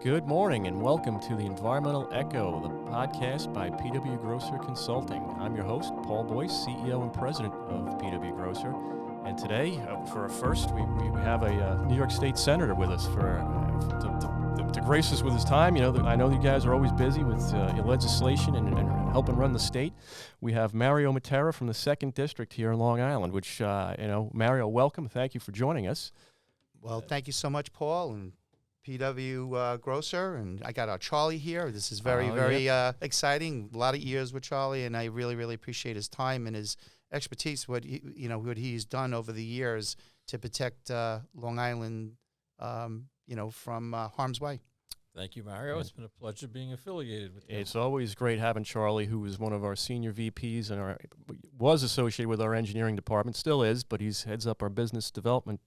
Good morning and welcome to the Environmental Echo, the podcast by PW Grosser Consulting. I'm your host, Paul Boyce, CEO and President of PW Grosser. And today, for a first, we have a New York State Senator with us to grace us with his time. You know, I know you guys are always busy with legislation and helping run the state. We have Mario Mattera from the 2nd District here in Long Island, which, Mario, welcome. Thank you for joining us. Well, thank you so much, Paul, and PW Grosser, and I got our Charlie here. This is very exciting. A lot of years with Charlie, and I really appreciate his time and his expertise. What he's done over the years to protect Long Island, from harm's way. Thank you, Mario. It's been a pleasure being affiliated with you. It's always great having Charlie, who is one of our senior VPs and was associated with our engineering department, still is, but he's heads up our business development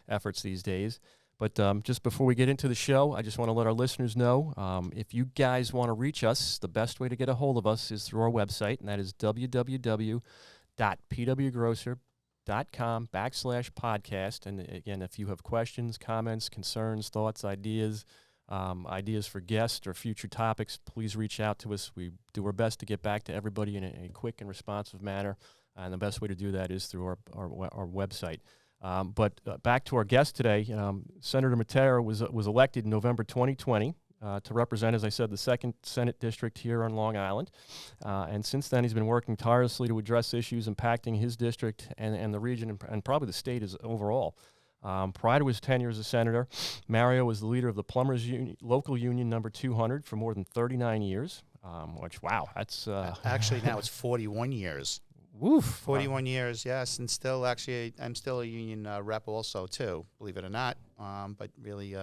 efforts these days. But just before we get into the show, I just want to let our listeners know, if you guys want to reach us, the best way to get a hold of us is through our website, and that is www.pwgrosser.com/podcast. And again, if you have questions, comments, concerns, thoughts, ideas for guests or future topics, please reach out to us. We do our best to get back to everybody in a quick and responsive manner, and the best way to do that is through our website. But back to our guest today, Senator Mattera was elected in November 2020 to represent, as I said, the 2nd Senate District here on Long Island. And since then, he's been working tirelessly to address issues impacting his district and the region and probably the state as overall. Prior to his tenure as a senator, Mario was the leader of the Plumbers Local Union No. 200 for more than 39 years, that's... Actually, now it's 41 years. Woof. 41 years, yes, and still, actually, I'm still a union rep also, too, believe it or not. But really,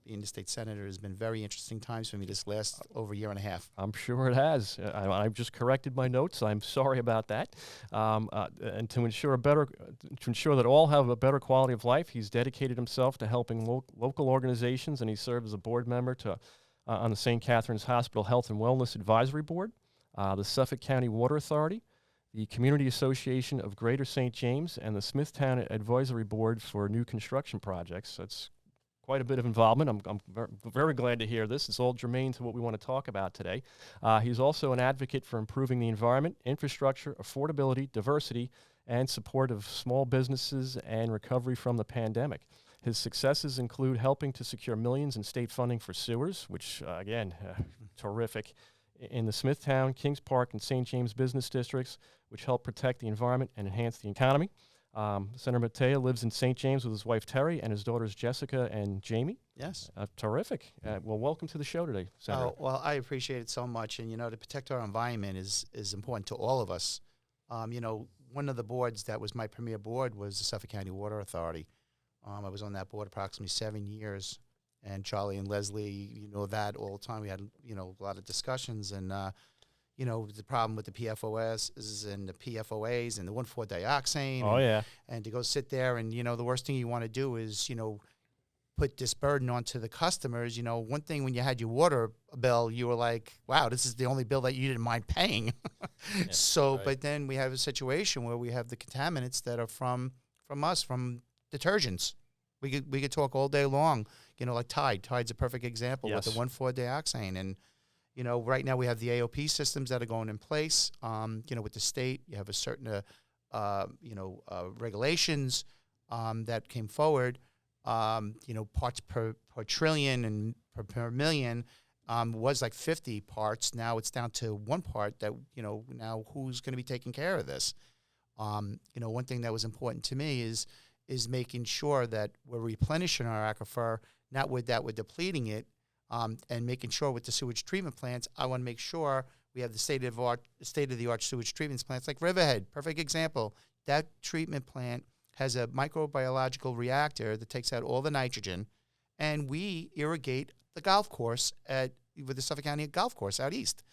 being the state senator has been very interesting times for me this last over a year and a half. I'm sure it has. I've just corrected my notes. I'm sorry about that. And to ensure that all have a better quality of life, he's dedicated himself to helping local organizations, and he served as a board member on the St. Catherine's Hospital Health and Wellness Advisory Board, the Suffolk County Water Authority, the Community Association of Greater St. James, and the Smithtown Advisory Board for new construction projects. That's quite a bit of involvement. I'm very glad to hear this. It's all germane to what we want to talk about today. He's also an advocate for improving the environment, infrastructure, affordability, diversity, and support of small businesses and recovery from the pandemic. His successes include helping to secure millions in state funding for sewers, which, terrific, in the Smithtown, Kings Park, and St. James business districts, which help protect the environment and enhance the economy. Senator Mattera lives in St. James with his wife, Terry, and his daughters, Jessica and Jamie. Yes. Terrific. Well, welcome to the show today, Senator. Oh, well, I appreciate it so much. And, to protect our environment is important to all of us. One of the boards that was my premier board was the Suffolk County Water Authority. I was on that board approximately 7 years. And Charlie and Leslie, you know that all the time. We had, a lot of discussions and, the problem with the PFOS and the PFOAs and the 1,4-dioxane. Oh, yeah. And to go sit there and, the worst thing you want to do is, put this burden onto the customers. One thing when you had your water bill, you were like, wow, this is the only bill that you didn't mind paying. Right. But then we have a situation where we have the contaminants that are from detergents. We could talk all day long, like Tide. Tide's a perfect example. Yes. With the 1,4-dioxane. And, right now we have the AOP systems that are going in place. With the state, you have a certain, regulations that came forward. Parts per trillion and per million was like 50 parts. Now it's down to 1 part that, now who's going to be taking care of this? One thing that was important to me is making sure that we're replenishing our aquifer, not with that we're depleting it, and making sure with the sewage treatment plants, I want to make sure we have the state-of-the-art sewage treatment plants like Riverhead, perfect example. That treatment plant has a microbiological reactor that takes out all the nitrogen, and we irrigate the golf course with the Suffolk County Golf Course out east.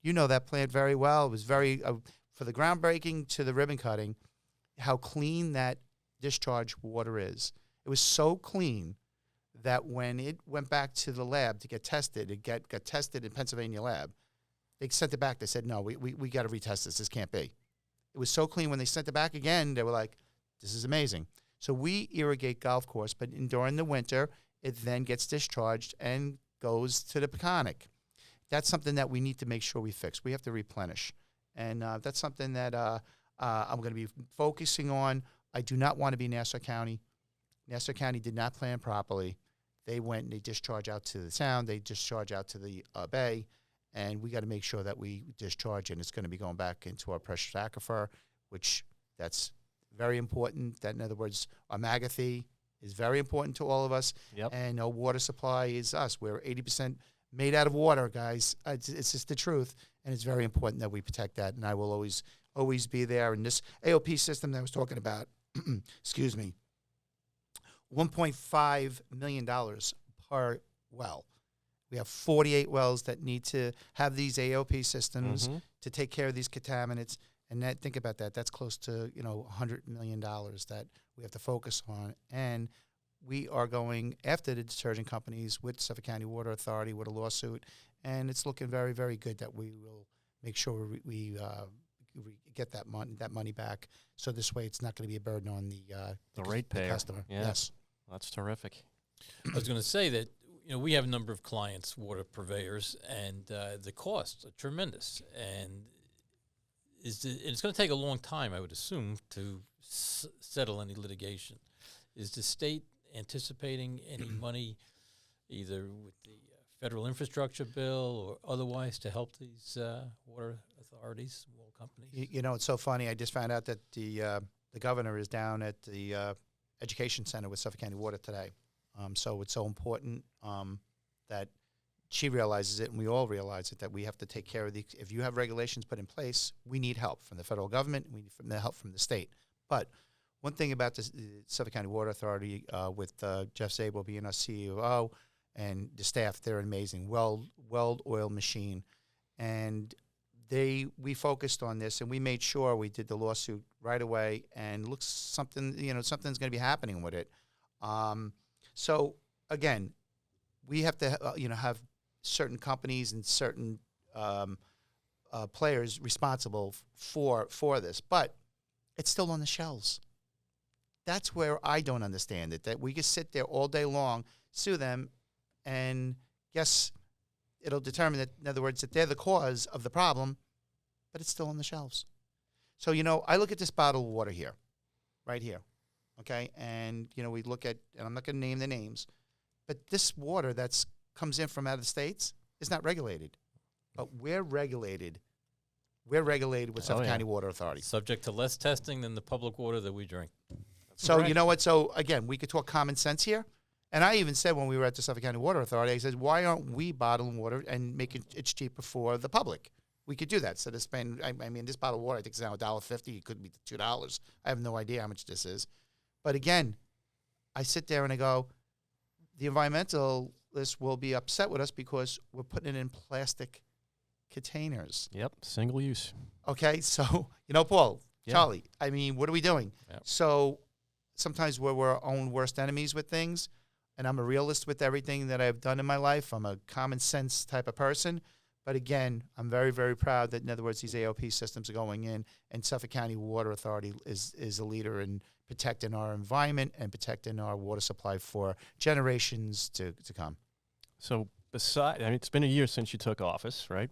You know that plant very well. It was very, for the groundbreaking to the ribbon cutting, how clean that discharge water is. It was so clean that when it went back to the lab to get tested, it got tested in Pennsylvania lab. They sent it back. They said, no, we got to retest this. This can't be. It was so clean when they sent it back again, they were like, this is amazing. So we irrigate golf course, but during the winter, it then gets discharged and goes to the Peconic. That's something that we need to make sure we fix. We have to replenish. And that's something that I'm going to be focusing on. I do not want to be Nassau County. Nassau County did not plan properly. They went and they discharge out to the Sound. They discharge out to the Bay. And we got to make sure that we discharge, and it's going to be going back into our precious aquifer, which that's very important. That, in other words, our Magathy is very important to all of us. Yep. And our water supply is us. We're 80% made out of water, guys. It's just the truth, and it's very important that we protect that. And I will always be there. And this AOP system that I was talking about, excuse me, $1.5 million per well. We have 48 wells that need to have these AOP systems to take care of these contaminants. And that, think about that. That's close to, $100 million that we have to focus on. And we are going after the detergent companies with Suffolk County Water Authority with a lawsuit. And it's looking very, very good that we will make sure we get that money back. So this way it's not going to be a burden on the ratepayer. Customer. Yeah. Yes. That's terrific. I was going to say that we have a number of clients, water purveyors, and the costs are tremendous. And it's going to take a long time, I would assume, to settle any litigation. Is the state anticipating any money, either with the federal infrastructure bill or otherwise, to help these water authorities, water companies? It's so funny. I just found out that the governor is down at the education center with Suffolk County Water today. So it's so important that she realizes it, and we all realize it, that we have to take care of the. If you have regulations put in place, we need help from the federal government. We need help from the state. But one thing about the Suffolk County Water Authority, with Jeff Zabel being our CEO and the staff, they're amazing. Well-oiled machine, and we focused on this, and we made sure we did the lawsuit right away. And looks something's going to be happening with it. So again, we have to have certain companies and certain players responsible for this, but it's still on the shelves. That's where I don't understand it. That we can sit there all day long, sue them, and guess it'll determine that, in other words, that they're the cause of the problem, but it's still on the shelves. So I look at this bottle of water here, right here. Okay, and we look at, and I'm not going to name the names, but this water that comes in from out of the states is not regulated. But we're regulated. We're regulated with Suffolk County Water Authority. Subject to less testing than the public water that we drink. So you know what? So again, we could talk common sense here. And I even said when we were at the Suffolk County Water Authority, I said, why aren't we bottling water and making it cheaper for the public? We could do that. So to spend, I mean, this bottle of water, I think it's now $1.50. It could be $2. I have no idea how much this is. But again, I sit there and I go, the environmentalists will be upset with us because we're putting it in plastic containers. Yep, single use. Okay, so, Paul, Yeah. Charlie, I mean, what are we doing? Yep. So sometimes we're our own worst enemies with things, and I'm a realist with everything that I've done in my life. I'm a common sense type of person. But again, I'm very, very proud that, in other words, these AOP systems are going in, and Suffolk County Water Authority is a leader in protecting our environment and protecting our water supply for generations to come. So it's been a year since you took office, right?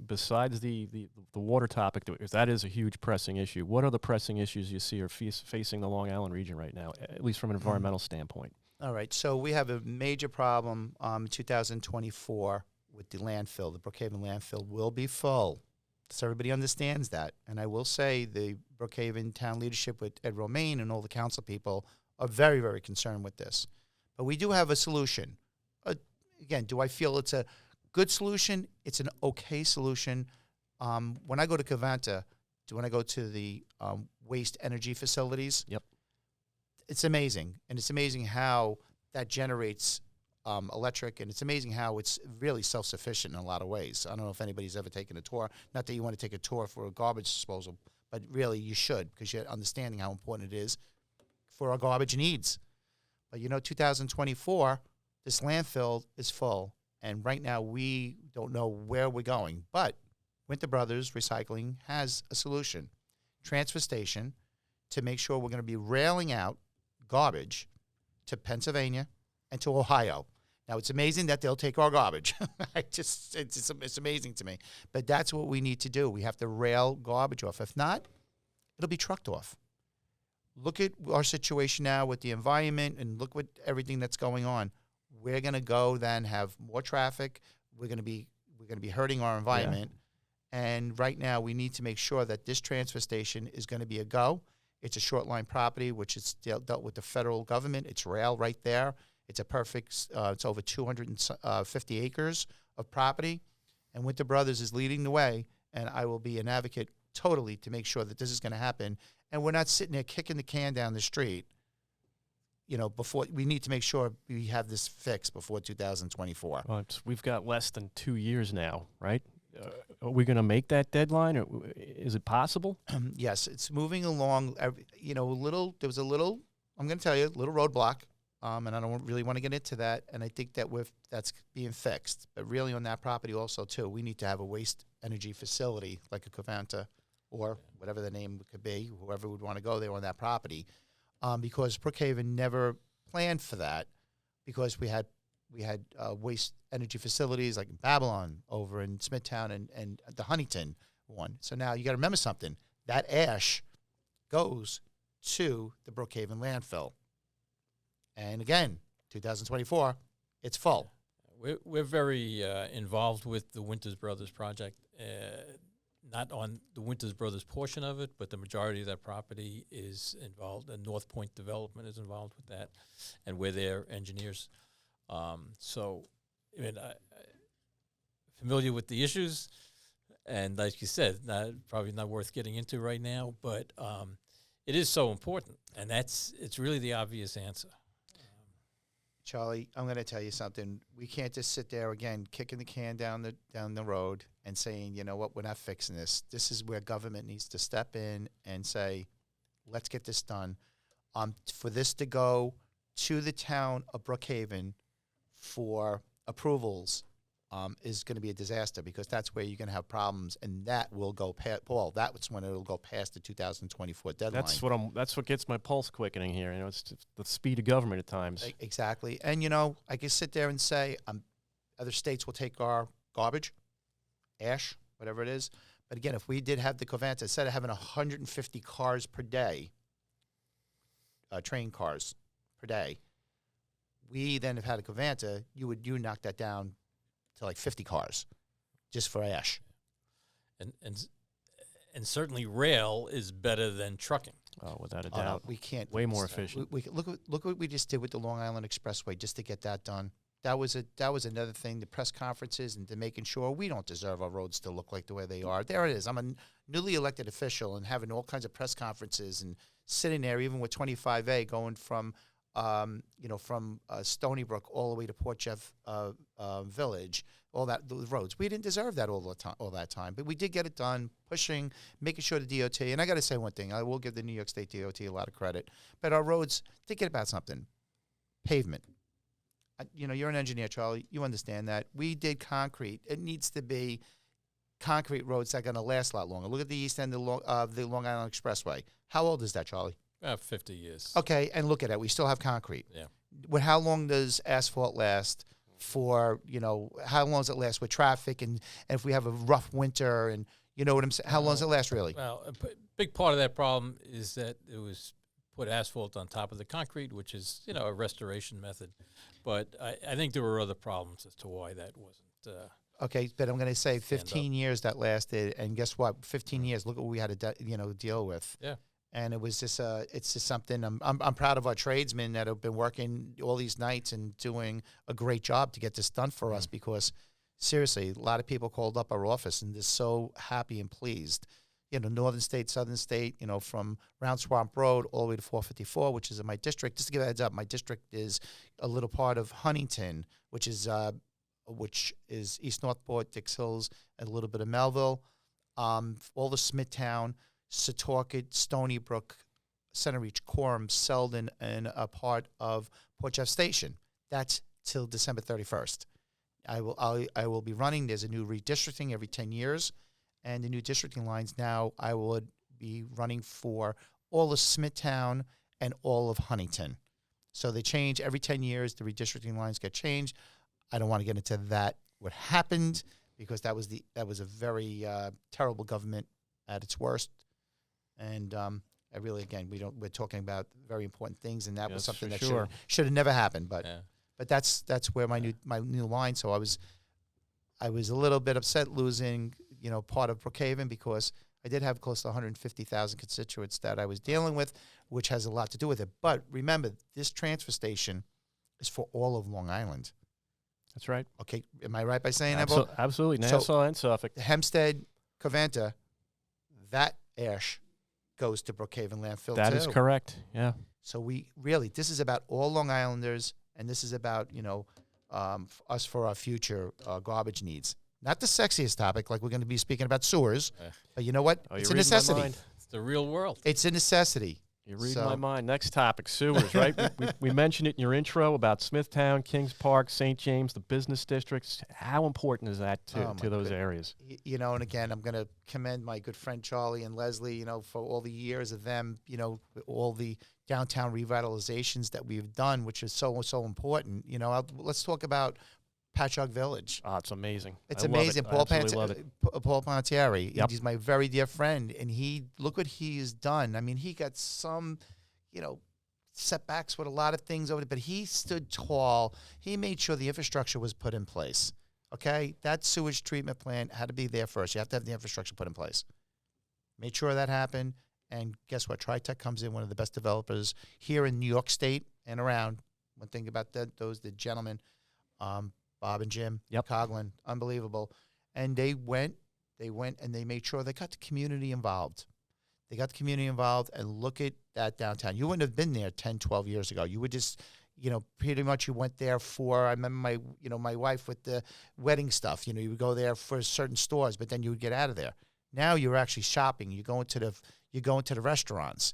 Besides the water topic, because that is a huge pressing issue, what are the pressing issues you see are facing the Long Island region right now, at least from an environmental standpoint? All right, so we have a major problem in 2024 with the landfill. The Brookhaven landfill will be full. So everybody understands that. And I will say the Brookhaven town leadership with Ed Romaine and all the council people are very, very concerned with this. But we do have a solution. Again, do I feel it's a good solution? It's an okay solution. When I go to Covanta, when I go to the waste energy facilities, Yep. It's amazing. And it's amazing how that generates electric, and it's amazing how it's really self-sufficient in a lot of ways. I don't know if anybody's ever taken a tour. Not that you want to take a tour for a garbage disposal, but really you should, because you're understanding how important it is for our garbage needs. But 2024, this landfill is full, and right now we don't know where we're going. But Winter Brothers Recycling has a solution. Transfer station to make sure we're going to be railing out garbage to Pennsylvania and to Ohio. Now, it's amazing that they'll take our garbage. It's amazing to me. But that's what we need to do. We have to rail garbage off. If not, it'll be trucked off. Look at our situation now with the environment and look what everything that's going on. We're going to go then have more traffic. We're going to be hurting our environment. Yeah. And right now we need to make sure that this transfer station is going to be a go. It's a short line property, which is dealt with the federal government. It's rail right there. It's a perfect, it's over 250 acres of property. And Winter Brothers is leading the way. And I will be an advocate totally to make sure that this is going to happen. And we're not sitting there kicking the can down the street. Before we need to make sure we have this fixed before 2024. Well, we've got less than 2 years now, right? Are we going to make that deadline, or is it possible? Yes, it's moving along. There was a little, I'm going to tell you, a little roadblock, and I don't really want to get into that. And I think that that's being fixed. But really on that property also, too, we need to have a waste energy facility like a Covanta or whatever the name could be, whoever would want to go there on that property. Because Brookhaven never planned for that, because we had waste energy facilities like in Babylon over in Smithtown and the Huntington one. So now you got to remember something. That ash goes to the Brookhaven landfill. And again, 2024, it's full. We're very involved with the Winters Brothers project. Not on the Winters Brothers portion of it, but the majority of that property is involved. And North Point Development is involved with that, and we're their engineers. So, I'm familiar with the issues, and like you said, probably not worth getting into right now, but it is so important, and it's really the obvious answer. Charlie, I'm going to tell you something. We can't just sit there again, kicking the can down the road and saying, you know what, we're not fixing this. This is where government needs to step in and say, let's get this done. For this to go to the town of Brookhaven for approvals is going to be a disaster, because that's where you're going to have problems, and that will go past. Well, that's when it'll go past the 2024 deadline. That's what gets my pulse quickening here. It's just the speed of government at times. Exactly, and I can sit there and say, other states will take our garbage, ash, whatever it is. But again, if we did have the Covanta, instead of having 150 cars per day, train cars per day, we then have had a Covanta, you knock that down to like 50 cars just for ash. And certainly rail is better than trucking. Oh, without a doubt. We can't. Way more efficient. We look what we just did with the Long Island Expressway just to get that done. That was another thing, the press conferences and to making sure we don't deserve our roads to look like the way they are. There it is. I'm a newly elected official and having all kinds of press conferences and sitting there even with 25A going from Stony Brook all the way to Port Jeff Village, all those roads. We didn't deserve that all that time, but we did get it done, pushing, making sure the DOT, and I got to say one thing, I will give the New York State DOT a lot of credit, but our roads, think about something, pavement. You're an engineer, Charlie, you understand that. We did concrete. It needs to be concrete roads that are going to last a lot longer. Look at the east end of the Long Island Expressway. How old is that, Charlie? 50 years. Okay, and look at it. We still have concrete. Yeah. How long does asphalt last for, how long does it last with traffic and if we have a rough winter and, you know what I'm saying? How long does it last, really? Well, a big part of that problem is that it was put asphalt on top of the concrete, which is, a restoration method. But I think there were other problems as to why that wasn't. Okay, but I'm going to say 15 years that lasted, and guess what? 15 years, look what we had to, deal with. Yeah. And it was just it's just something. I'm proud of our tradesmen that have been working all these nights and doing a great job to get this done for us. Because seriously, a lot of people called up our office and just so happy and pleased. Northern state, southern state. From Round Swamp Road all the way to 454, which is in my district. Just to give a heads up, my district is a little part of Huntington, which is East Northport, Dix Hills, and a little bit of Melville. All the Smithtown, Setauket, Stony Brook, Center Reach, Coram, Selden, and a part of Port Jeff Station. That's till December 31st. I will be running. There's a new redistricting every 10 years, and the new districting lines now I would be running for all of Smithtown and all of Huntington. So they change every 10 years. The redistricting lines get changed. I don't want to get into that, what happened, because that was a very terrible government at its worst. And I really, again, we're talking about very important things, and that was Yes, something for that sure. should have never happened. But Yeah. but that's where my new line. So I was a little bit upset losing, part of Brookhaven, because I did have close to 150,000 constituents that I was dealing with, which has a lot to do with it. But remember, this transfer station is for all of Long Island. That's right. Okay, am I right by saying that, Bo? Absolutely. So- Nassau and Suffolk. Hempstead, Covanta, that ash goes to Brookhaven landfill That too. is correct. Yeah. So this is about all Long Islanders, and this is about, us for our future garbage needs. Not the sexiest topic, like we're going to be speaking about sewers, but you know what? Oh, It's you're a reading my necessity. mind. It's the real world. It's a necessity. You're reading So- my mind. Next topic, sewers, right? we mentioned it in your intro about Smithtown, Kings Park, St. James, the business districts. How important is that Oh, to my those goodness. areas? And again, I'm going to commend my good friend Charlie and Leslie, for all the years of them, all the downtown revitalizations that we've done, which is so, so important. Let's talk about Patchogue Village. Oh, it's amazing. It's I love amazing. it. I absolutely love it. Paul Pontieri, Yep. he's my very dear friend, and look what he has done. I mean, he got some, setbacks with a lot of things over there, but he stood tall. He made sure the infrastructure was put in place. Okay, that sewage treatment plant had to be there first. You have to have the infrastructure put in place. Made sure that happened, and guess what? TriTech comes in, one of the best developers here in New York State and around. One thing about the gentlemen, Bob and Jim Coughlin, unbelievable. And they went and they made sure they got the community involved. They got the community involved, and look at that downtown. You wouldn't have been there 10, 12 years ago. You would just, pretty much you went there for, I remember my wife with the wedding stuff. You would go there for certain stores, but then you would get out of there. Now you're actually shopping. You go into the restaurants.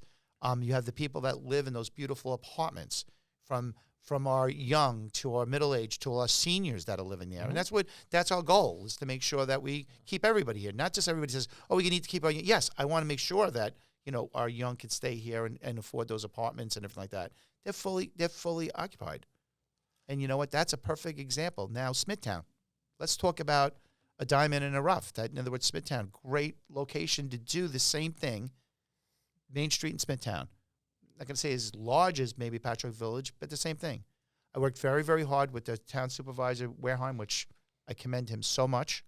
You have the people that live in those beautiful apartments, from our young to our middle age to our seniors that are living there. Mm-hmm. And that's our goal, is to make sure that we keep everybody here. Not just everybody says, oh, we need to keep our young. Yes, I want to make sure that, our young can stay here and afford those apartments and everything like that. They're fully occupied. And you know what? That's a perfect example. Now, Smithtown. Let's talk about a diamond in a rough. In other words, Smithtown, great location to do the same thing. Main Street in Smithtown. Not going to say as large as maybe Patchogue Village, but the same thing. I worked very, very hard with the town supervisor, Wareheim, which I commend him so much.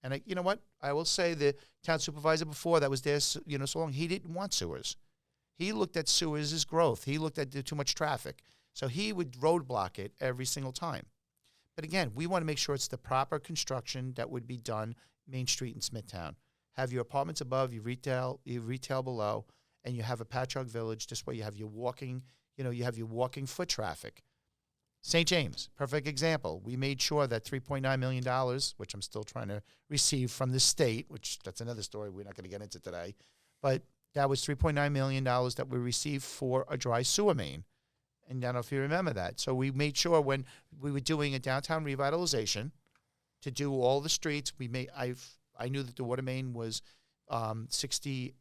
And you know what? I will say the town supervisor before that was there, so long, he didn't want sewers. He looked at sewers as growth. He looked at too much traffic. So he would roadblock it every single time. But again, we want to make sure it's the proper construction that would be done Main Street in Smithtown. Have your apartments above, your retail below, and you have a Patchogue Village. This way you have your walking foot traffic. St. James, perfect example. We made sure that $3.9 million, which I'm still trying to receive from the state, which that's another story we're not going to get into today, but that was $3.9 million that we received for a dry sewer main. And I don't know if you remember that. So we made sure when we were doing a downtown revitalization to do all the streets, I knew that the water main was 60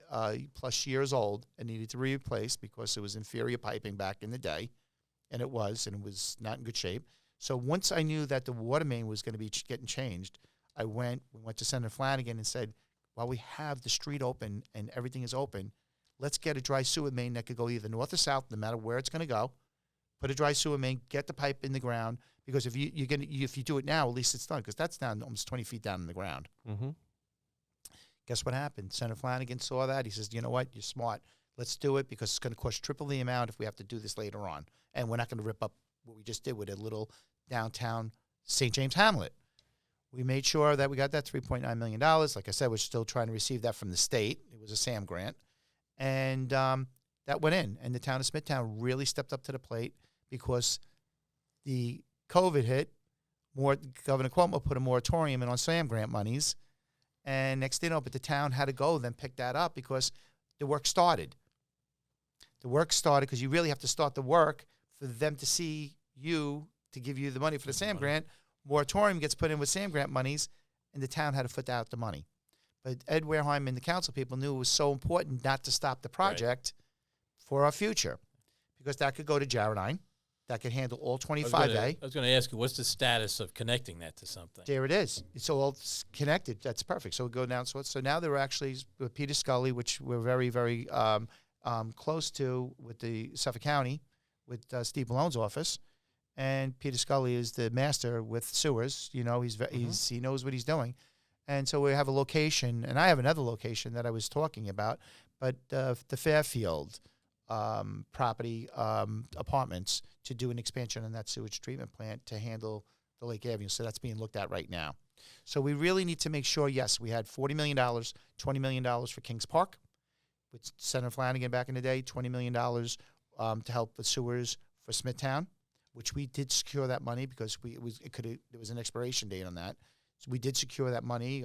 plus years old and needed to be replaced because it was inferior piping back in the day, and it was not in good shape. So once I knew that the water main was going to be getting changed, we went to Senator Flanagan and said, while we have the street open and everything is open, let's get a dry sewer main that could go either north or south, no matter where it's going to go. Put a dry sewer main, get the pipe in the ground, because if you do it now, at least it's done, because that's down almost 20 feet down in the ground. Mm-hmm. Guess what happened? Senator Flanagan saw that. He says, you know what? You're smart. Let's do it, because it's going to cost triple the amount if we have to do this later on. And we're not going to rip up what we just did with a little downtown St. James hamlet. We made sure that we got that $3.9 million. Like I said, we're still trying to receive that from the state. It was a SAM grant. And that went in. And the town of Smithtown really stepped up to the plate, because the COVID hit. Governor Cuomo put a moratorium in on SAM grant monies. And next thing you know, but the town had to go then pick that up, because the work started. The work started because you really have to start the work for them to see you, to give you the money for the SAM grant. Moratorium gets put in with SAM grant monies, and the town had to foot out the money. But Ed Wareheim and the council people knew it was so important not to stop the project for our future, because that could go to Jaredine, that can handle all I 25A. was going to ask you, what's the status of connecting that to something? There it is. It's all connected. That's perfect. So we go down. So now they're actually with Peter Scully, which we're very, very close to with the Suffolk County, with Steve Malone's office. And Peter Scully is the master with sewers. You know, he knows what he's doing. And so we have a location, and I have another location that I was talking about, but the Fairfield property apartments to do an expansion on that sewage treatment plant to handle the Lake Avenue. So that's being looked at right now. So we really need to make sure, yes, we had $40 million, $20 million for Kings Park with Senator Flanagan back in the day, $20 million to help with sewers for Smithtown, which we did secure that money because there was an expiration date on that. So we did secure that money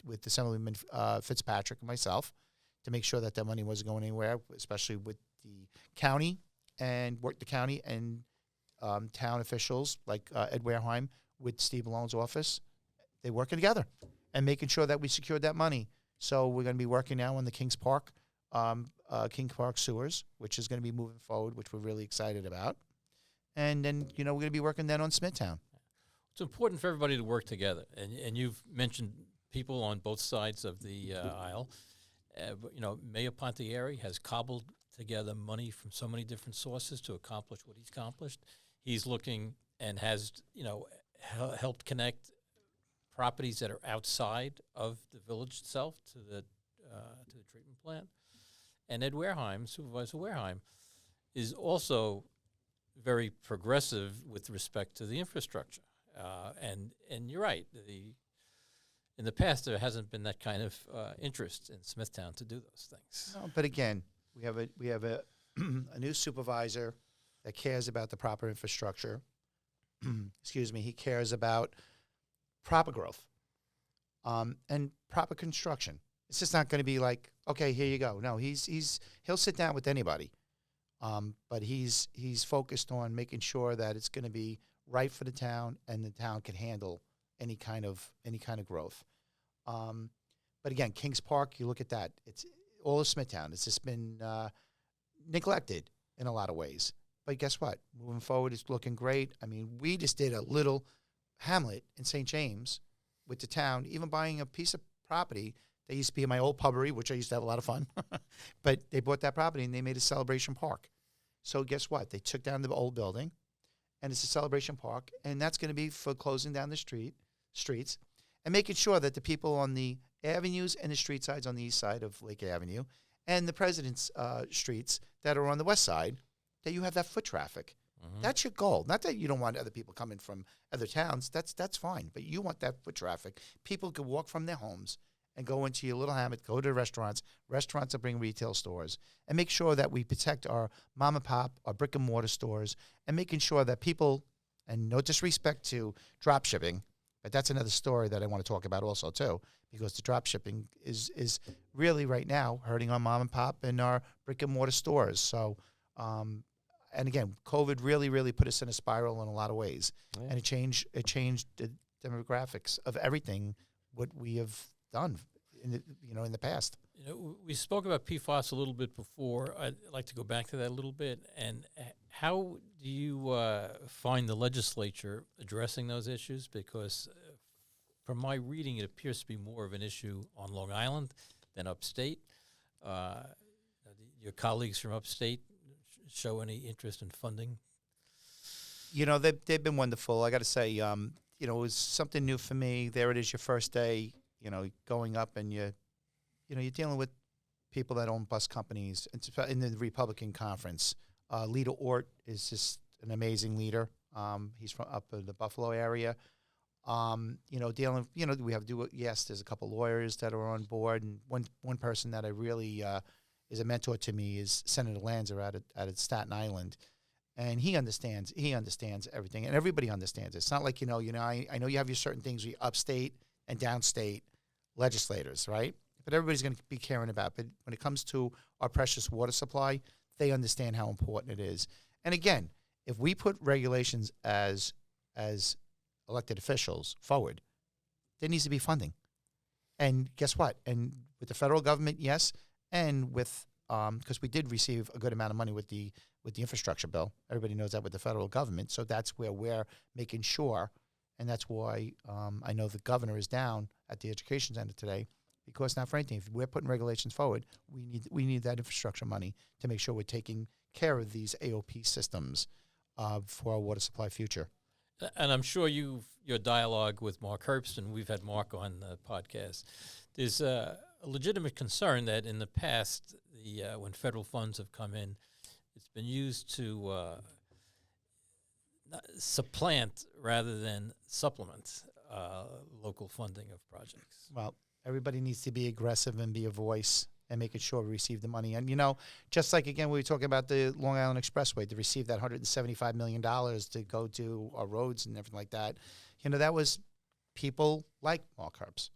with Assemblyman Fitzpatrick and myself to make sure that money wasn't going anywhere, especially with the county and town officials like Ed Wareheim with Steve Malone's office. They're working together and making sure that we secured that money. So we're going to be working now on the Kings Park sewers, which is going to be moving forward, which we're really excited about. And then, we're going to be working then on Smithtown. It's important for everybody to work together, and you've mentioned people on both sides of the aisle. Mayor Pontieri has cobbled together money from so many different sources to accomplish what he's accomplished. He's looking and has, helped connect properties that are outside of the village itself to the treatment plant. And Ed Wareheim, Supervisor Wareheim, is also very progressive with respect to the infrastructure. And you're right. In the past, there hasn't been that kind of interest in Smithtown to do those things. No, but again, we have a a new supervisor that cares about the proper infrastructure. Excuse me. He cares about proper growth and proper construction. It's just not going to be like, okay, here you go. No, he'll sit down with anybody, but he's focused on making sure that it's going to be right for the town, and the town can handle any kind of growth. But again, Kings Park, you look at that; it's all of Smithtown. It's just been neglected in a lot of ways. But guess what? Moving forward, it's looking great. I mean, we just did a little hamlet in St. James with the town, even buying a piece of property that used to be in my old pubbery, which I used to have a lot of fun. But they bought that property and they made a celebration park. So guess what? They took down the old building, and it's a celebration park, and that's going to be for closing down the streets and making sure that the people on the avenues and the street sides on the east side of Lake Avenue and the President's streets that are on the west side, that you have that foot traffic. Mm-hmm. That's your goal. Not that you don't want other people coming from other towns. That's fine. But you want that foot traffic. People can walk from their homes and go into your little hamlet, go to restaurants that bring retail stores, and make sure that we protect our mom and pop, our brick and mortar stores, and making sure that people, and no disrespect to drop shipping, but that's another story that I want to talk about also too, because the drop shipping is really right now hurting our mom and pop and our brick and mortar stores. So, and again, COVID really, really put us in a spiral in a lot of ways, and it changed the demographics of everything what we have done in the past. We spoke about PFAS a little bit before. I'd like to go back to that a little bit. And how do you find the legislature addressing those issues? Because from my reading, it appears to be more of an issue on Long Island than upstate. Your colleagues from upstate show any interest in funding? They've been wonderful. I got to say, it was something new for me. There it is, your first day, going up, and you're dealing with people that own bus companies. In the Republican conference, Leader Ort is just an amazing leader. He's from up in the Buffalo area. Dealing, we have there's a couple lawyers that are on board, and one person that I really is a mentor to me is Senator Lanza out at Staten Island, and he understands everything, and everybody understands it. It's not like I know you have your certain things, your upstate and downstate legislators, right? But everybody's going to be caring about. But when it comes to our precious water supply, they understand how important it is. And again, if we put regulations as elected officials forward, there needs to be funding. And guess what? And with the federal government, yes, and with because we did receive a good amount of money with the with the infrastructure bill. Everybody knows that with the federal government. So that's where we're making sure, and that's why I know the governor is down at the education center today, because not for anything, if we're putting regulations forward, we need that infrastructure money to make sure we're taking care of these AOP systems for our water supply future. And I'm sure your dialogue with Mark Herbst, we've had Mark on the podcast, there's a legitimate concern that in the past, when federal funds have come in, it's been used to supplant rather than supplement local funding of projects. Well, everybody needs to be aggressive and be a voice and making sure we receive the money. And, just like, again, we were talking about the Long Island Expressway, to receive that $175 million to go to our roads and everything like that, that was people like Mark Herbst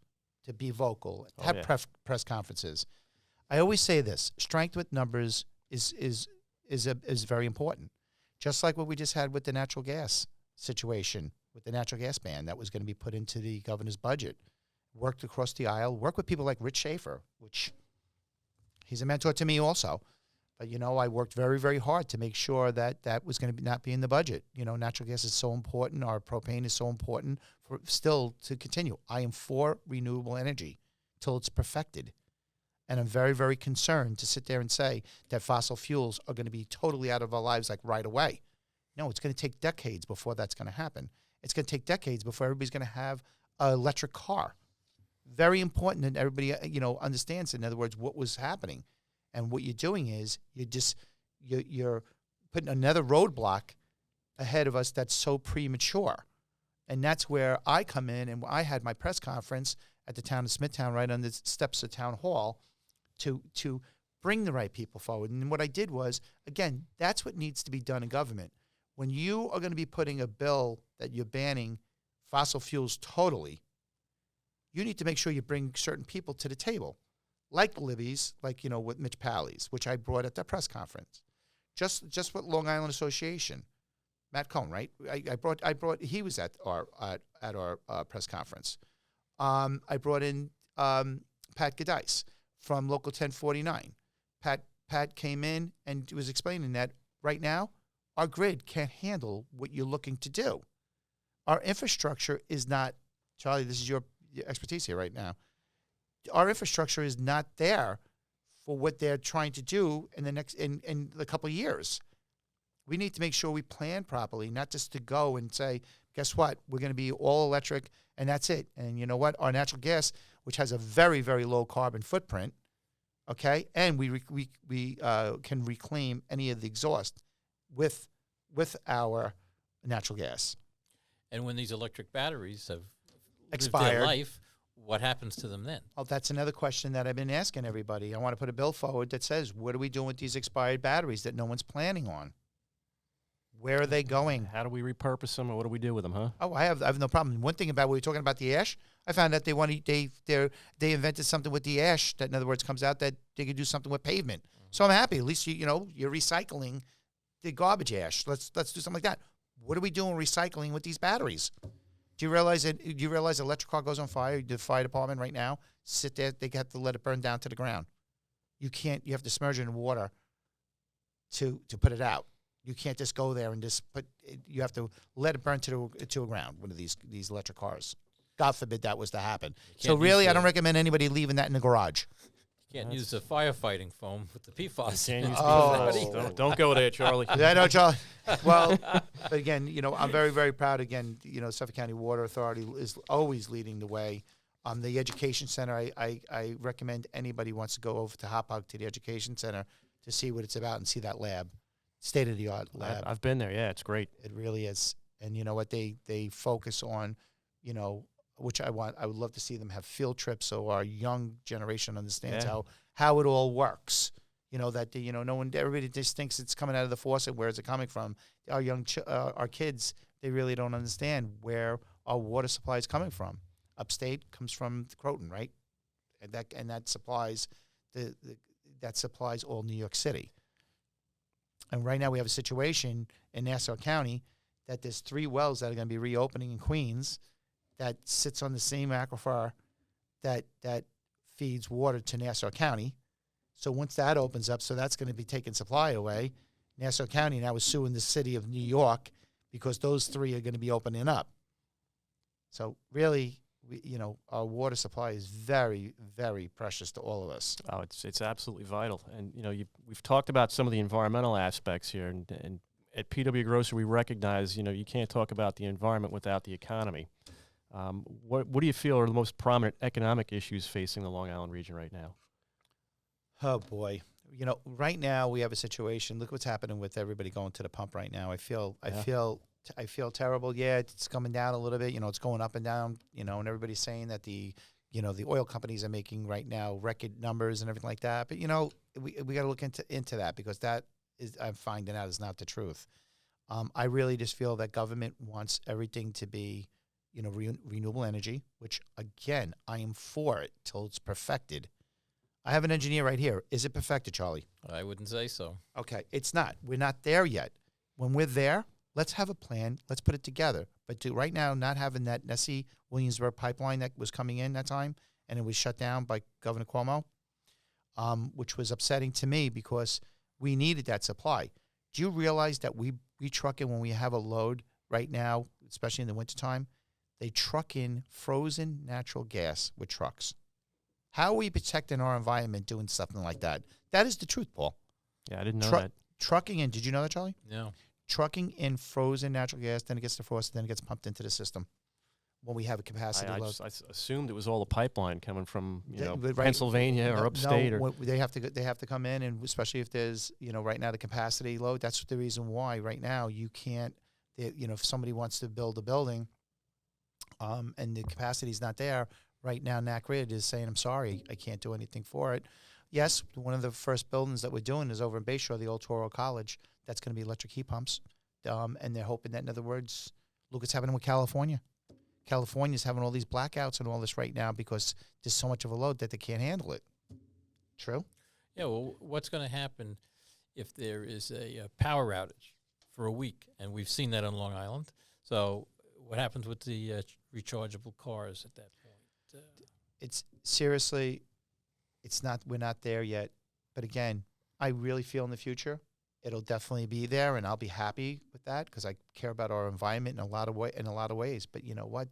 to be vocal, have press conferences. I always say this: strength with numbers is very important. Just like what we just had with the natural gas situation, with the natural gas ban that was going to be put into the governor's budget. Worked across the aisle, worked with people like Rich Schaefer, which he's a mentor to me also. But, I worked very, very hard to make sure that was going to not be in the budget. Natural gas is so important. Our propane is so important for still to continue. I am for renewable energy till it's perfected. And I'm very, very concerned to sit there and say that fossil fuels are going to be totally out of our lives like right away. No, it's going to take decades before that's going to happen. It's going to take decades before everybody's going to have an electric car. Very important that everybody, understands, in other words, what was happening. And what you're doing is you're putting another roadblock ahead of us that's so premature. And that's where I come in, and I had my press conference at the town of Smithtown right on the steps of town hall to bring the right people forward. And what I did was, again, that's what needs to be done in government. When you are going to be putting a bill that you're banning fossil fuels totally, you need to make sure you bring certain people to the table, like Libby's, with Mitch Pally's, which I brought at that press conference. Just with Long Island Association, Matt Cohn, right? I brought. He was at our press conference. I brought in Pat Gadice from Local 1049. Pat came in and was explaining that right now our grid can't handle what you're looking to do. Our infrastructure is not. Charlie, this is your expertise here right now. Our infrastructure is not there for what they're trying to do in the next in a couple of years. We need to make sure we plan properly, not just to go and say, guess what, we're going to be all electric and that's it. And you know what, our natural gas, which has a very, very low carbon footprint, okay, and we can reclaim any of the exhaust with our natural gas. And when these electric batteries have expired lived their life, what happens to them then? Oh, that's another question that I've been asking everybody. I want to put a bill forward that says, what are we doing with these expired batteries that no one's planning on? Where are they going? How do we repurpose them, or what do we do with them, huh? Oh, I have no problem. One thing about, we were talking about the ash, I found out they invented something with the ash that, in other words, comes out that they could do something with pavement. Mm-hmm. So I'm happy. At least you're recycling the garbage ash. Let's do something like that. What are we doing recycling with these batteries? Do you realize that? Do you realize an electric car goes on fire? The fire department right now sit there. They have to let it burn down to the ground. You can't. You have to submerge it in water to put it out. You can't just go there and just put. You have to let it burn to a ground. One of these electric cars. God forbid that was to happen. So really, I don't recommend anybody leaving that in the garage. You can't use the firefighting foam with the PFAS. Don't go there, Charlie. I know, Charlie. Well, but again, I'm very, very proud. Again, Suffolk County Water Authority is always leading the way. The education center, I recommend anybody who wants to go over to Hopog to the education center to see what it's about and see that lab, state-of-the-art lab. I've been there. Yeah, it's great. It really is. And you know what? They focus on, which I want. I would love to see them have field trips so our young generation understands how it all works. No one, everybody just thinks it's coming out of the faucet. Where is it coming from? Our kids, they really don't understand where our water supply is coming from. Upstate comes from Croton, right? And that supplies that supplies all New York City. And right now we have a situation in Nassau County that there's 3 wells that are going to be reopening in Queens that sits on the same aquifer that feeds water to Nassau County. So once that opens up, so that's going to be taking supply away. Nassau County now is suing the city of New York because those 3 are going to be opening up. So really, our water supply is very, very precious to all of us. Oh, it's absolutely vital. And, we've talked about some of the environmental aspects here. And at PW Grosser, we recognize, you can't talk about the environment without the economy. What do you feel are the most prominent economic issues facing the Long Island region right now? Oh, boy. Right now we have a situation. Look what's happening with everybody going to the pump right now. I feel terrible. Yeah, it's coming down a little bit. It's going up and down. And everybody's saying that the oil companies are making right now record numbers and everything like that. But we got to look into that, because that is, I'm finding out, is not the truth. I really just feel that government wants everything to be, renewable energy, which again I am for it till it's perfected. I have an engineer right here. Is it perfected, Charlie? I wouldn't say so. Okay, it's not. We're not there yet. When we're there, let's have a plan. Let's put it together. But right now, not having that Nessie-Williamsburg pipeline that was coming in that time, and it was shut down by Governor Cuomo, which was upsetting to me because we needed that supply. Do you realize that we truck in when we have a load right now, especially in the wintertime? They truck in frozen natural gas with trucks. How are we protecting our environment doing something like that? That is the truth, Paul. Yeah, I didn't know that. Trucking in, did you know that, Charlie? No. Trucking in frozen natural gas, then it gets defrosted, then it gets pumped into the system when we have a capacity load. I assumed it was all the pipeline coming from Right. Pennsylvania or upstate. No, they have to come in, and especially if there's right now the capacity load. That's the reason why right now you can't. If somebody wants to build a building, and the capacity is not there. Right now, NACRID is saying, I'm sorry, I can't do anything for it. Yes, one of the first buildings that we're doing is over in Bayshore, the old Toro College. That's going to be electric heat pumps. And they're hoping that, in other words, look what's happening with California. California's having all these blackouts and all this right now because there's so much of a load that they can't handle it. True? Yeah, well, what's going to happen if there is a power outage for a week? And we've seen that on Long Island. So what happens with the rechargeable cars at that point? It's seriously, we're not there yet. But again, I really feel in the future, it'll definitely be there, and I'll be happy with that because I care about our environment in a lot of ways. But you know what?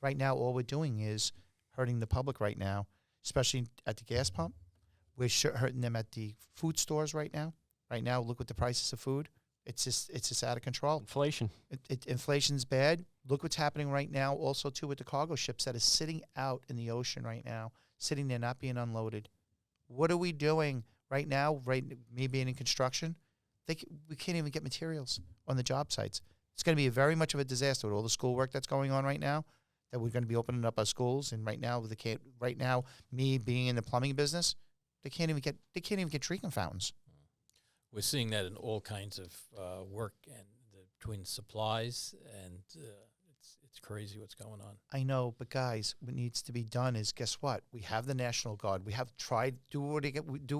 Right now, all we're doing is hurting the public right now, especially at the gas pump. We're hurting them at the food stores right now. Right now, look at the prices of food. It's just out of control. Inflation. Inflation's bad. Look what's happening right now also, too, with the cargo ships that are sitting out in the ocean right now, sitting there not being unloaded. What are we doing right now, me being in construction? We can't even get materials on the job sites. It's going to be very much of a disaster with all the schoolwork that's going on right now, that we're going to be opening up our schools. And right now, me being in the plumbing business, they can't even get treatment fountains. We're seeing that in all kinds of work and between supplies, and it's crazy what's going on. I know, but guys, what needs to be done is, guess what? We have the National Guard. We have tried do what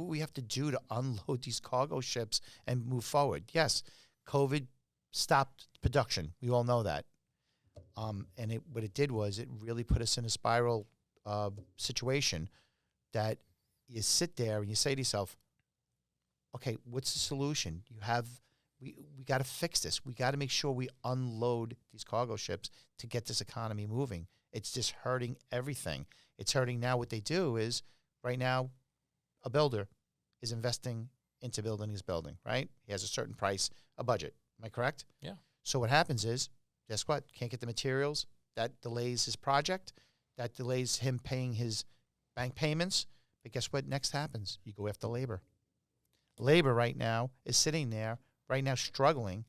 we have to do to unload these cargo ships and move forward. Yes, COVID stopped production. We all know that. And what it did was it really put us in a spiral situation that you sit there and you say to yourself, okay, what's the solution? We got to fix this. We got to make sure we unload these cargo ships to get this economy moving. It's just hurting everything. It's hurting now. What they do is, right now, a builder is investing into building his building, right? He has a certain price, a budget. Am I correct? Yeah. So what happens is, guess what? Can't get the materials. That delays his project. That delays him paying his bank payments. But guess what next happens? You go after labor. Labor right now is sitting there right now struggling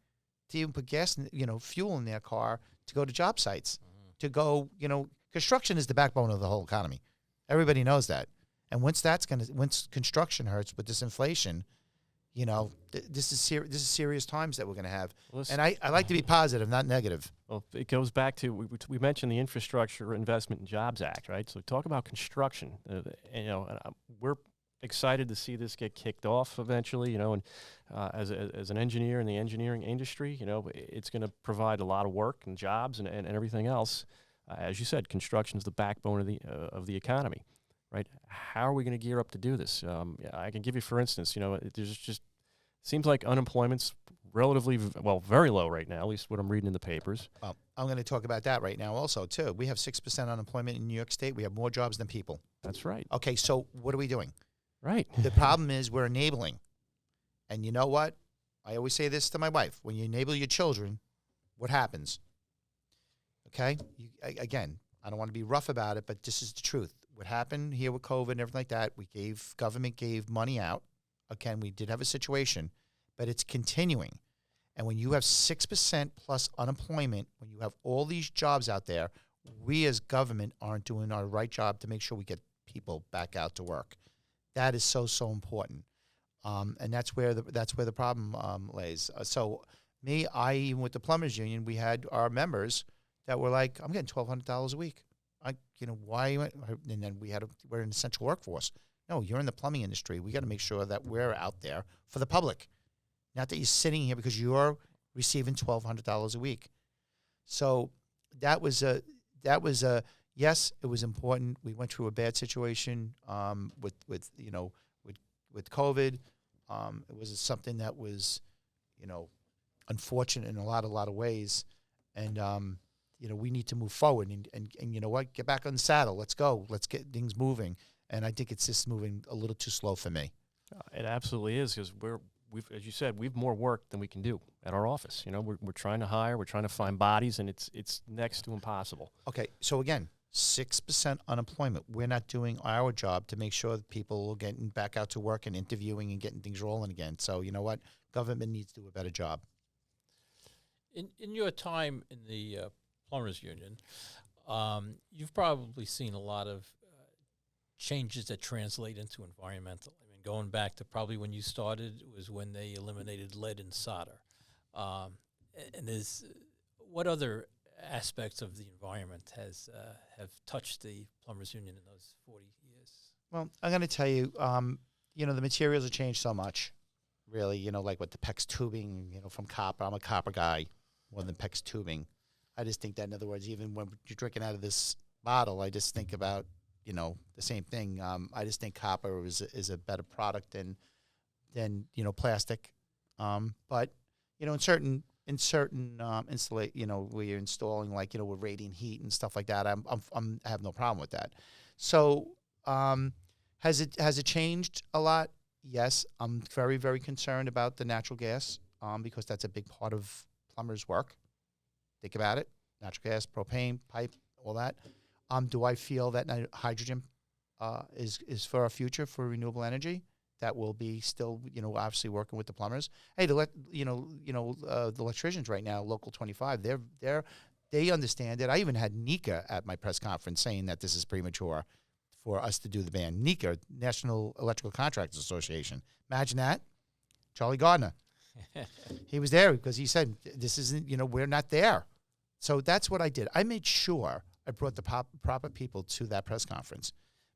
to even put gas, fuel in their car to go to job sites, to go, construction is the backbone of the whole economy. Everybody knows that. And once construction hurts with this inflation, this is serious times that we're going to have. And I like to be positive, not negative. Well, it goes back to, we mentioned the Infrastructure Investment and Jobs Act, right? So talk about construction. We're excited to see this get kicked off eventually, and as an engineer in the engineering industry, it's going to provide a lot of work and jobs and everything else. As you said, construction is the backbone of the economy, right? How are we going to gear up to do this? I can give you, for instance, there's just seems like unemployment's relatively, very low right now, at least what I'm reading in the papers. Well, I'm going to talk about that right now also, too. We have 6% unemployment in New York State. We have more jobs than people. That's right. Okay, so what are we doing? Right. The problem is we're enabling. And you know what? I always say this to my wife. When you enable your children, what happens? Okay? Again, I don't want to be rough about it, but this is the truth. What happened here with COVID and everything like that, government gave money out. Again, we did have a situation, but it's continuing. And when you have 6% plus unemployment, when you have all these jobs out there, we as government aren't doing our right job to make sure we get people back out to work. That is so, so important. And that's where the problem lays. Even with the Plumbers Union, we had our members that were like, I'm getting $1,200 a week. Why? And then we're an essential workforce. No, you're in the plumbing industry. We got to make sure that we're out there for the public. Not that you're sitting here because you're receiving $1,200 a week. So yes, it was important. We went through a bad situation with COVID. It was something that was, unfortunate in a lot of ways, and we need to move forward and you know what, get back on the saddle. Let's go. Let's get things moving. And I think it's just moving a little too slow for me. It absolutely is, because we've, as you said, we've more work than we can do at our office. We're trying to hire, we're trying to find bodies, and it's next to impossible. Okay, so again, 6% unemployment. We're not doing our job to make sure that people are getting back out to work and interviewing and getting things rolling again. So you know what? Government needs to do a better job. In your time in the Plumbers Union, you've probably seen a lot of changes that translate into environmental. I mean, going back to probably when you started was when they eliminated lead in solder. And what other aspects of the environment have touched the Plumbers Union in those 40 years? Well, I'm going to tell you, the materials have changed so much, really, like with the PEX tubing, from copper. I'm a copper guy more than PEX tubing. I just think that, in other words, even when you're drinking out of this bottle, I just think about, the same thing. I just think copper is a better product than plastic. But, in certain installate, where you're installing, like, with radiant heat and stuff like that, I have no problem with that. So, has it changed a lot? Yes. I'm very, very concerned about the natural gas, because that's a big part of plumbers' work. Think about it. Natural gas, propane, pipe, all that. Do I feel that hydrogen is for our future for renewable energy? That will be still, obviously working with the plumbers. Hey, the electricians right now, Local 25, they understand it. I even had NECA at my press conference saying that this is premature for us to do the ban. NECA, National Electrical Contractors Association. Imagine that. Charlie Gardner. He was there because he said, this isn't, we're not there. So that's what I did. I made sure I brought the proper people to that press conference.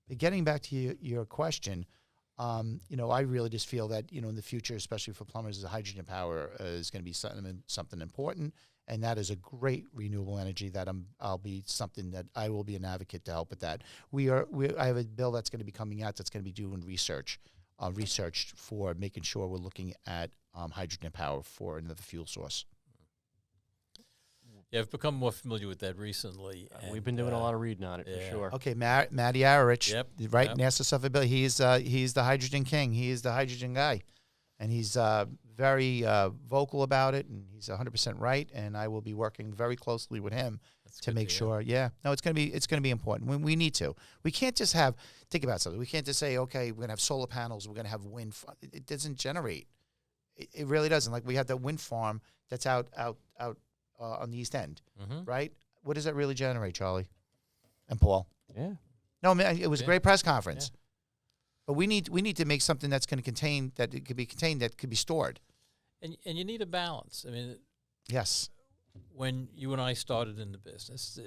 But getting back to your question, I really just feel that, in the future, especially for plumbers, the hydrogen power is going to be something important. And that is a great renewable energy that I'll be something that I will be an advocate to help with that. I have a bill that's going to be coming out that's going to be doing research for making sure we're looking at hydrogen power for another fuel source. Yeah, I've become more familiar with that recently. We've been doing a lot of reading on it, for sure. Okay, Mattera, yep, right? Yep. NASA Suffolk Bill. He's the hydrogen king. He is the hydrogen guy, and he's very vocal about it, and he's 100% right. And I will be working very closely with him to make sure. Yeah, no, it's gonna be important. We need to. We can't just think about something. We can't just say, okay, we're gonna have solar panels. We're gonna have wind. It doesn't generate. It really doesn't. Like, we have that wind farm that's out on the East End, right? What does that really generate, Charlie and Paul? Yeah. No, man, it was a great press conference. Yeah. But we need to make something that's going to contain, that it could be contained, that could be stored. And you need a balance. I mean, yes. When you and I started in the business,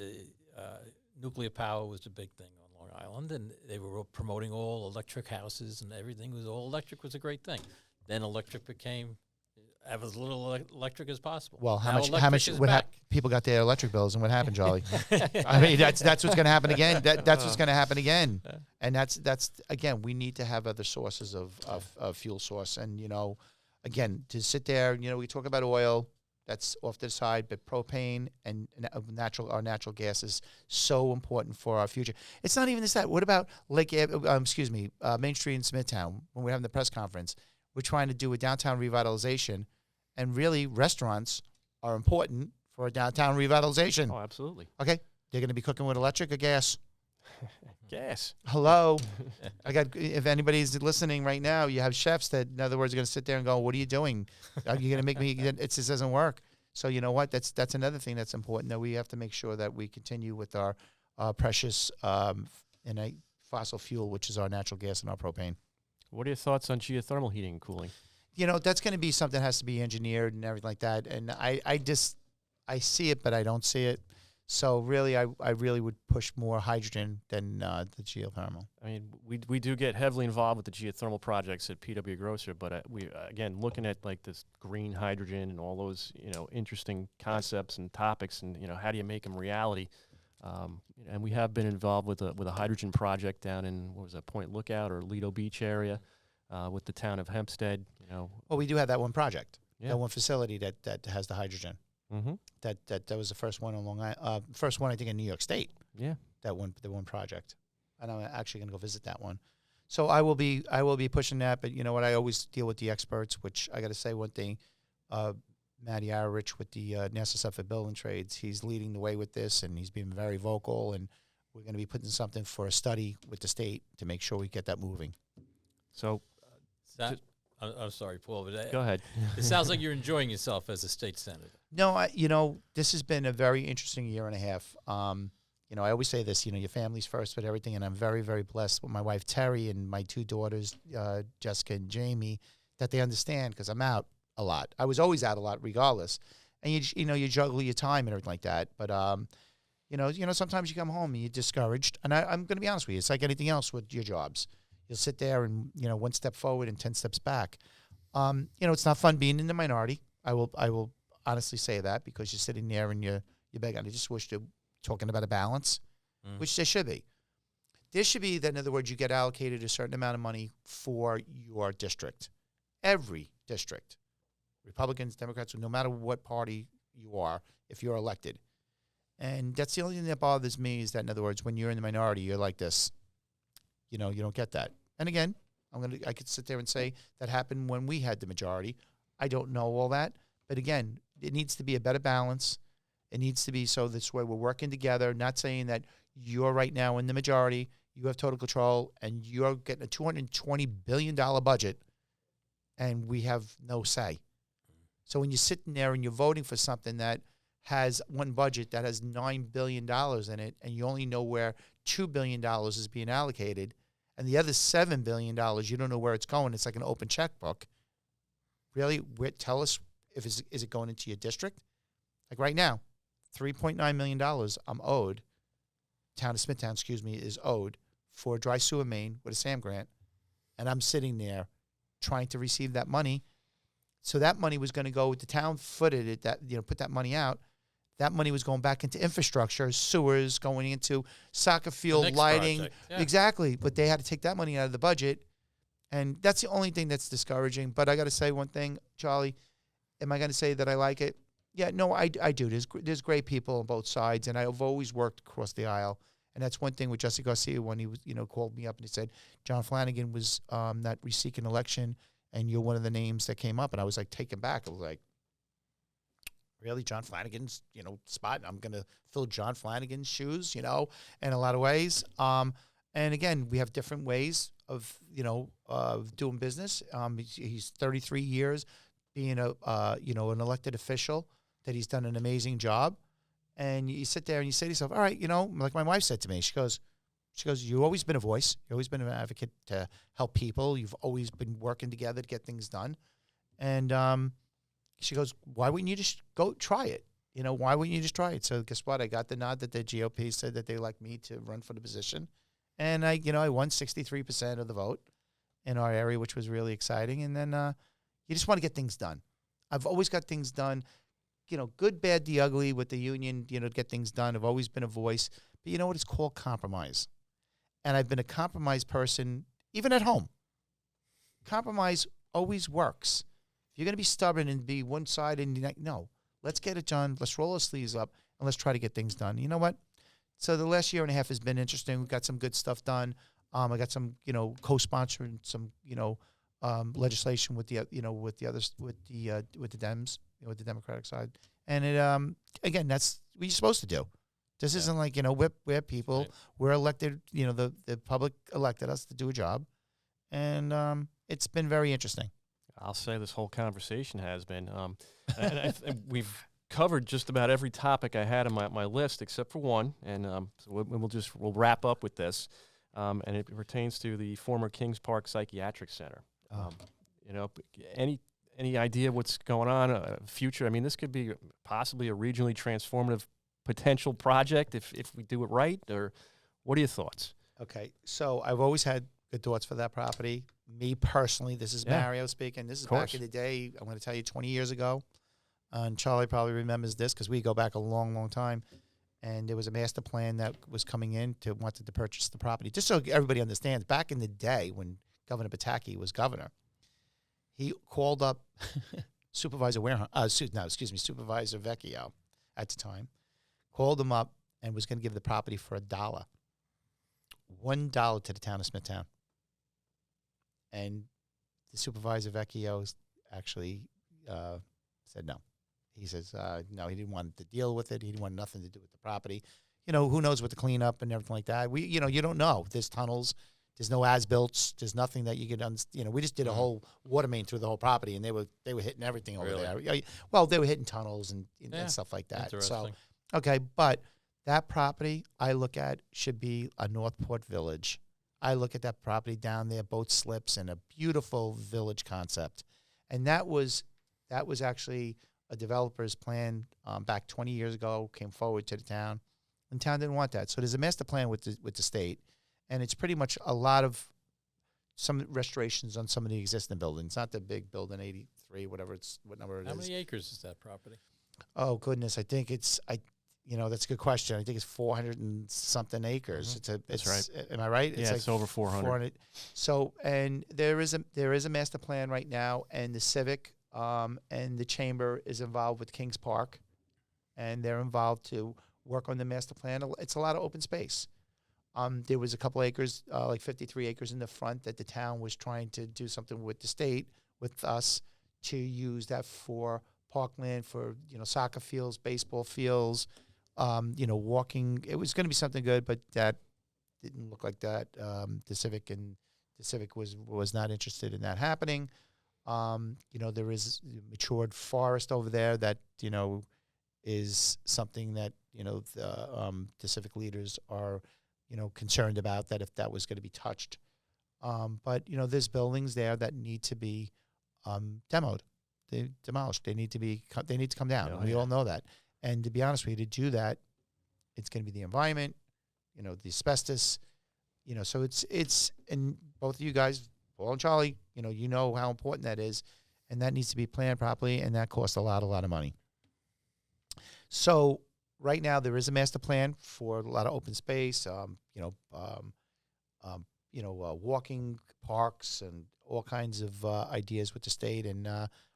nuclear power was a big thing on Long Island, and they were promoting all electric houses, and everything was all electric was a great thing. Then electric became have as little electric as possible. Well, how much people got their electric bills, and what happened, Charlie? I mean, that's what's going to happen again. That's what's going to happen again. And that's again, we need to have other sources of fuel source. And again, to sit there, we talk about oil, that's off to the side, but propane and our natural gas is so important for our future. It's not even just that. What about Main Street in Smithtown when we're having the press conference? We're trying to do a downtown revitalization, and really restaurants are important for a downtown revitalization. Oh, absolutely. Okay, they're going to be cooking with electric or gas. Gas. Hello. If anybody's listening right now, you have chefs that, in other words, are going to sit there and go, what are you doing? Are you going to make me, it just doesn't work. So you know what? That's another thing that's important, that we have to make sure that we continue with our precious fossil fuel, which is our natural gas and our propane. What are your thoughts on geothermal heating and cooling? That's going to be something that has to be engineered and everything like that. And I see it, but I don't see it. So really, I really would push more hydrogen than the geothermal. I mean, we do get heavily involved with the geothermal projects at PW Grosser, but we again looking at like this green hydrogen and all those interesting concepts and topics, and how do you make them reality? And we have been involved with a hydrogen project down in Point Lookout or Lido Beach area with the town of Hempstead. Well, we do have that one project, Yeah. that one facility that has the hydrogen. Mm-hmm. That was the first one on Long Island. First one I think in New York State. Yeah. The one project, and I'm actually going to go visit that one. So I will be pushing that. But you know what? I always deal with the experts. Which I got to say one thing, Mattera with the NASA Suffolk Building Trades. He's leading the way with this, and he's been very vocal. And we're going to be putting something for a study with the state to make sure we get that moving. So. I'm sorry, Paul, but Go ahead. It sounds like you're enjoying yourself as a state senator. No, this has been a very interesting year and a half. I always say this, your family's first with everything, and I'm very, very blessed with my wife, Terry, and my two daughters, Jessica and Jamie, that they understand, because I'm out a lot. I was always out a lot regardless. And, you juggle your time and everything like that. But, sometimes you come home and you're discouraged. And I'm going to be honest with you. It's like anything else with your jobs. You'll sit there and, one step forward and 10 steps back. It's not fun being in the minority. I will honestly say that, because you're sitting there and you're begging. I just wish to talking about a balance, which there should be. There should be that, in other words, you get allocated a certain amount of money for your district. Every district, Republicans, Democrats, no matter what party you are, if you're elected. And that's the only thing that bothers me, is that, in other words, when you're in the minority, you're like this. You don't get that. And again, I could sit there and say that happened when we had the majority. I don't know all that. But again, it needs to be a better balance. It needs to be so this way we're working together, not saying that you're right now in the majority, you have total control, and you're getting a $220 billion budget, and we have no say. So when you're sitting there and you're voting for something that has one budget that has $9 billion in it, and you only know where $2 billion is being allocated, and the other $7 billion, you don't know where it's going. It's like an open checkbook. Really? Tell us, is it going into your district? Like right now, $3.9 million I'm owed, town of Smithtown, is owed for a dry sewer main with a SAM grant, and I'm sitting there trying to receive that money. So that money was going to go, the town footed it, put that money out. That money was going back into infrastructure, sewers, going into soccer field lighting. Yeah. Exactly. But they had to take that money out of the budget. And that's the only thing that's discouraging. But I got to say one thing, Charlie. Am I going to say that I like it? Yeah, no, I do. There's great people on both sides. And I've always worked across the aisle. And that's one thing with Jesse Garcia when he was, called me up and he said, John Flanagan was not seeking election, and you're one of the names that came up. And I was like taken back. I was like, really, John Flanagan's, spot. I'm going to fill John Flanagan's shoes, in a lot of ways. And again, we have different ways of, of doing business. He's 33 years being an elected official, that he's done an amazing job. And you sit there and you say to yourself, all right, like my wife said to me, she goes, you've always been a voice. You've always been an advocate to help people. You've always been working together to get things done. And, she goes, why wouldn't you just go try it? Why wouldn't you just try it? So guess what? I got the nod that the GOP said that they like me to run for the position. And I won 63% of the vote in our area, which was really exciting. And then you just want to get things done. I've always got things done, good, bad, the ugly with the union, to get things done. I've always been a voice. But you know what? It's called compromise. And I've been a compromise person, even at home. Compromise always works. If you're going to be stubborn and be one side and no, let's get it done. Let's roll our sleeves up and let's try to get things done. You know what? So the last year and a half has been interesting. We got some good stuff done. I got some, co-sponsoring some, legislation with the, with the others, with the Dems, with the Democratic side. And it, again, that's what you're supposed to do. This isn't like, we're people. Right. We're elected, the public elected us to do a job. And it's been very interesting. I'll say this whole conversation has been. And we've covered just about every topic I had on my list except for one. And so we'll wrap up with this. And it pertains to the former Kings Park Psychiatric Center. Any idea what's going on future? I mean, this could be possibly a regionally transformative potential project if we do it right, or what are your thoughts? Okay, so I've always had good thoughts for that property. Me personally, this is Mario speaking. This is back in the day. I'm going to tell you 20 years ago. And Charlie probably remembers this because we go back a long, long time. And there was a master plan that was coming in wanted to purchase the property. Just so everybody understands, back in the day when Governor Pataki was governor, he called up Supervisor Vecchio at the time, called him up and was going to give the property for $1 to the town of Smithtown. And the Supervisor Vecchio actually said no. He says, no, he didn't want to deal with it. He didn't want nothing to do with the property. Who knows with the cleanup and everything like that. You don't know. There's tunnels. There's no as-built. There's nothing that you could, we just did a whole water main through the whole property, and they were hitting everything over there. Well, they were hitting tunnels and stuff like that. So, okay, but that property I look at should be a Northport Village. I look at that property down there, boat slips, and a beautiful village concept. And that was actually a developer's plan back 20 years ago, came forward to the town, and town didn't want that. So there's a master plan with the state, and it's pretty much a lot of some restorations on some of the existing buildings, not the big building, 83, what number it is. How many acres is that property? Oh, goodness, I think that's a good question. I think it's 400 and something acres. Mm-hmm. That's right. Am I right? Yeah, it's over 400. So, and there is a master plan right now, and the Civic and the Chamber is involved with Kings Park, and they're involved to work on the master plan. It's a lot of open space. There was a couple acres, like 53 acres in the front that the town was trying to do something with the state, with us, to use that for parkland, for, soccer fields, baseball fields, walking. It was going to be something good, but that didn't look like that. The Civic was not interested in that happening. There is matured forest over there that, is something that, the civic leaders are, concerned about, that if that was going to be touched. But, there's buildings there that need to be demolished. They need to come down. Oh, we all know that. And to be honest with you, to do that, it's going to be the environment, the asbestos, so it's, and both of you guys, Paul and Charlie, you know how important that is, and that needs to be planned properly, and that costs a lot of money. So right now there is a master plan for a lot of open space, walking parks and all kinds of ideas with the state, and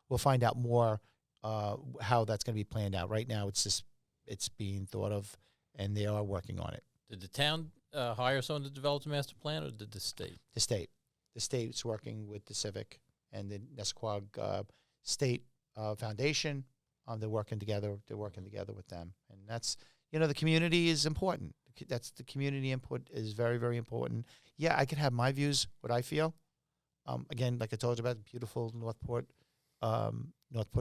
we'll find out more how that's going to be planned out. Right now it's being thought of, and they are working on it. Did the town hire someone to develop the master plan, or did the state? The state. The state's working with the Civic and the Nesquag State Foundation. They're working together. They're working together with them, and that's the community is important. That's the community input is very, very important. Yeah, I can have my views, what I feel. Again, like I told you about the beautiful Northport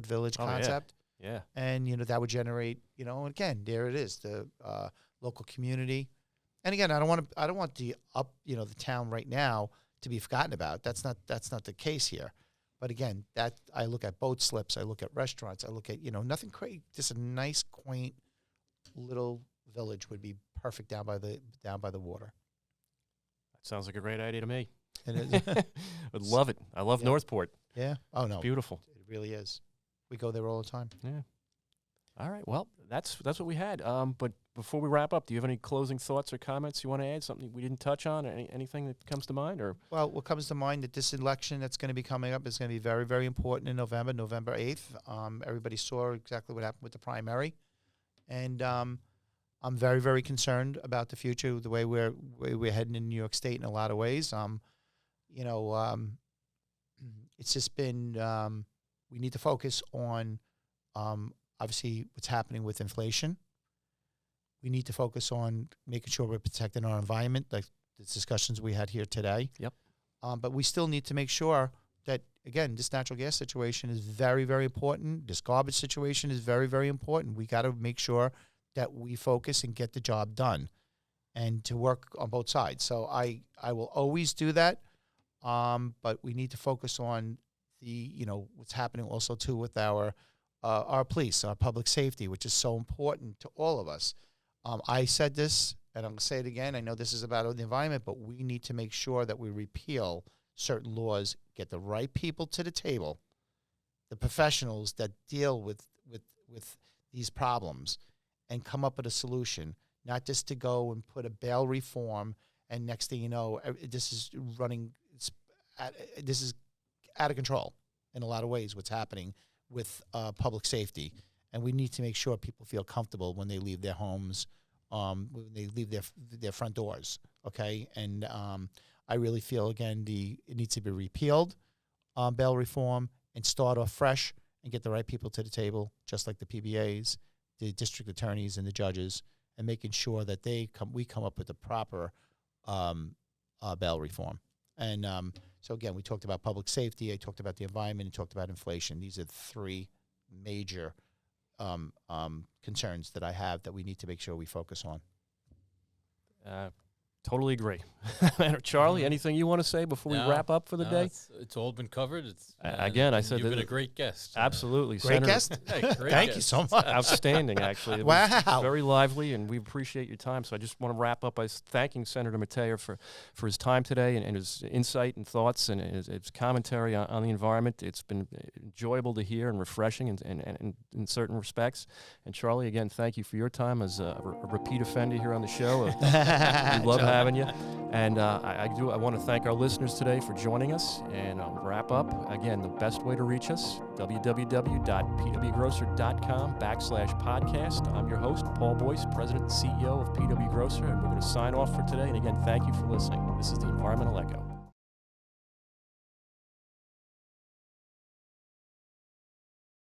Village concept. Yeah. And that would generate again, there it is, the local community. And again, I don't want the town right now to be forgotten about. That's not the case here. But again, that I look at boat slips, I look at restaurants, I look at nothing crazy, just a nice, quaint little village would be perfect down by the water. That sounds like a great idea to me. It is. I'd love it. I love Northport. Yeah. Oh no, beautiful. It really is. We go there all the time. Yeah. All right. Well, that's what we had. But before we wrap up, do you have any closing thoughts or comments you want to add? Something we didn't touch on? Anything that comes to mind? Or Well, what comes to mind that this election that's going to be coming up is going to be very, very important in November 8th. Everybody saw exactly what happened with the primary. And I'm very, very concerned about the future, the way we're heading in New York State in a lot of ways. It's just been, we need to focus on, obviously, what's happening with inflation. We need to focus on making sure we're protecting our environment, like the discussions we had here today. Yep. But we still need to make sure that, again, this natural gas situation is very, very important. This garbage situation is very, very important. We got to make sure that we focus and get the job done and to work on both sides. So I will always do that. But we need to focus on what's happening also too with our police, our public safety, which is so important to all of us. I said this, and I'm going to say it again. I know this is about the environment, but we need to make sure that we repeal certain laws, get the right people to the table, the professionals that deal with these problems, and come up with a solution, not just to go and put a bail reform, and next thing you know, this is out of control in a lot of ways, what's happening with public safety. And we need to make sure people feel comfortable when they leave their homes, when they leave their front doors, okay? And I really feel, again, it needs to be repealed, bail reform, and start off fresh and get the right people to the table, just like the PBAs, the district attorneys, and the judges, and making sure that we come up with the proper bail reform. And so, again, we talked about public safety, I talked about the environment, and talked about inflation. These are the three major concerns that I have that we need to make sure we focus on. Totally agree. Charlie, anything you want to say before we wrap up for the day? It's all been covered. Again, I said you've been a great guest. Absolutely. Great guest? Thank you so much. Outstanding, actually. It Wow. was very lively, and we appreciate your time. So I just want to wrap up by thanking Senator Mattera for his time today and his insight and thoughts and his commentary on the environment. It's been enjoyable to hear and refreshing in certain respects. And Charlie, again, thank you for your time as a repeat offender here on the show. We love having you. And I want to thank our listeners today for joining us. And I'll wrap up. Again, the best way to reach us, www.pwgrosser.com/podcast. I'm your host, Paul Boyce, President and CEO of PW Grosser, and we're going to sign off for today. And again, thank you for listening. This is the Environmental Echo.